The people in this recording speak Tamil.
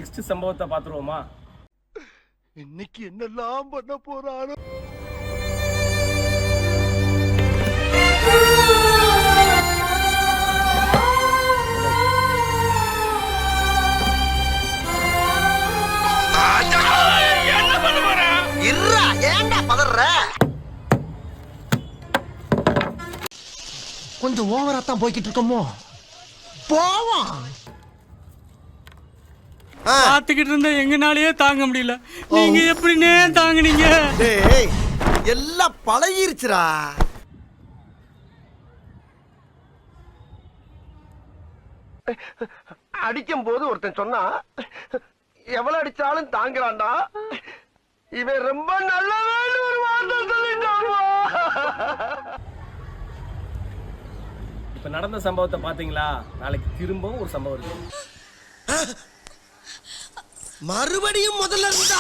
நெக்ஸ்ட் சம்பவத்தை பாத்துருவோமா? இன்னைக்கு என்னெல்லாம் பண்ண போறானோ. என்ன பண்ண போற? இருடா, ஏன்டா பதற? கொஞ்சம் ஓவரா தான் போய்கிட்டு இருக்கோமோ. போவோம். பாத்துக்கிட்டு இருந்தா எங்கனாலயே தாங்க முடியல. நீங்க எப்படினே தாங்குனீங்க? டேய், எல்லாம் பழகிருச்சுடா. அடிக்கும் போது ஒருத்தன் சொன்னா எவ்வளவு அடிச்சாலும் தாங்குறான்டா. இவன் ரொம்ப நல்லவன்னு ஒரு வார்த்தை சொல்லிட்டாமா. இப்ப நடந்த சம்பவத்தை பாத்தீங்களா? நாளைக்கு திரும்பவும் ஒரு சம்பவம் இருக்கு. மறுபடியும் முதல்ல இருந்தா